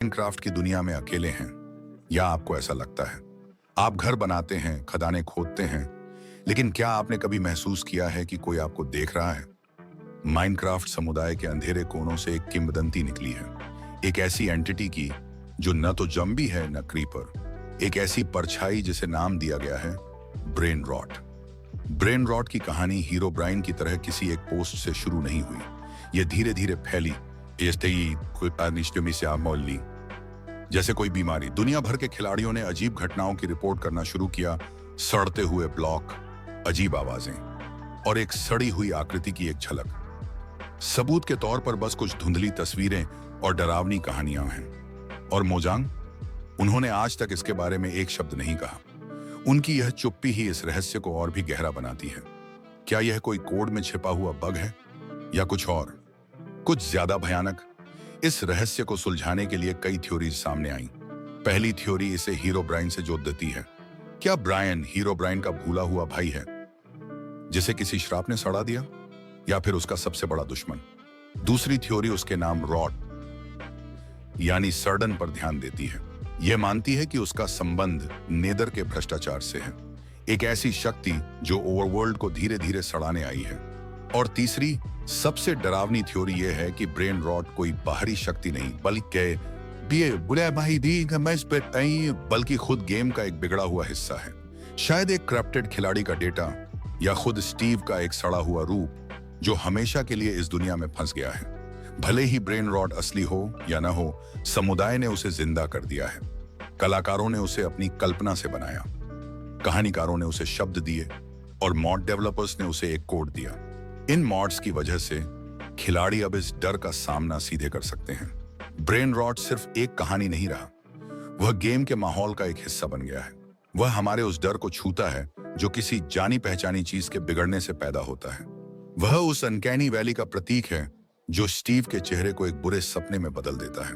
Minecraft की दुनिया में अकेले हैं या आपको ऐसा लगता है? आप घर बनाते हैं, खदानें खोदते हैं, लेकिन क्या आपने कभी महसूस किया है कि कोई आपको देख रहा है? माइनक्राफ्ट समुदाय के अंधेरे कोनों से एक किंवदंती निकली है, एक ऐसी एंटिटी की जो न तो जम्बी है न क्रीपर, एक ऐसी परछाई जिसे नाम दिया गया है ब्रेन रॉट। ब्रेन रॉट की कहानी हीरो ब्राइन की तरह किसी एक पोस्ट से शुरू नहीं हुई। यह धीरे धीरे फैली जैसे कोई बीमारी। दुनिया भर के खिलाड़ियों ने अजीब घटनाओं की रिपोर्ट करना शुरू किया, सड़ते हुए ब्लॉक, अजीब आवाजें और एक सड़ी हुई आकृति की एक झलक। सबूत के तौर पर बस कुछ धुंधली तस्वीरें और डरावनी कहानियां हैं। और मोजांग, उन्होंने आज तक इसके बारे में एक शब्द नहीं कहा। उनकी यह चुप्पी ही इस रहस्य को और भी गहरा बनाती है। क्या यह कोई कोड में छिपा हुआ बग है या कुछ और, कुछ ज्यादा भयानक? इस रहस्य को सुलझाने के लिए कई थ्योरीज सामने आईं। पहली थ्योरी इसे हीरो ब्राइन से जोड़ देती है। क्या ब्रायन हीरो ब्राइन का भूला हुआ भाई है जिसे किसी श्राप ने सड़ा दिया, या फिर उसका सबसे बड़ा दुश्मन? दूसरी थ्योरी उसके नाम रॉट यानी सर्डन पर ध्यान देती है। यह मानती है कि उसका संबंध नेदर के भ्रष्टाचार से है, एक ऐसी शक्ति जो ओवरवर्ल्ड को धीरे धीरे सड़ाने आई है। और तीसरी सबसे डरावनी थ्योरी यह है कि ब्रेन रॉट कोई बाहरी शक्ति नहीं बल्कि खुद गेम का एक बिगड़ा हुआ हिस्सा है। शायद एक करप्टेड खिलाड़ी का डेटा, या खुद स्टीव का एक सड़ा हुआ रूप जो हमेशा के लिए इस दुनिया में फंस गया है। भले ही ब्रेन रॉट असली हो या ना हो, समुदाय ने उसे जिंदा कर दिया है। कलाकारों ने उसे अपनी कल्पना से बनाया, कहानीकारों ने उसे शब्द दिए और मॉड डेवलपर्स ने उसे एक कोड दिया। इन मॉड्स की वजह से खिलाड़ी अब इस डर का सामना सीधे कर सकते हैं। ब्रेन रॉट सिर्फ एक कहानी नहीं रहा, वह गेम के माहौल का एक हिस्सा बन गया है। वह हमारे उस डर को छूता है जो किसी जानी पहचानी चीज के बिगड़ने से पैदा होता है। वह उस अनकैनी वैली का प्रतीक है जो स्टीव के चेहरे को एक बुरे सपने में बदल देता है।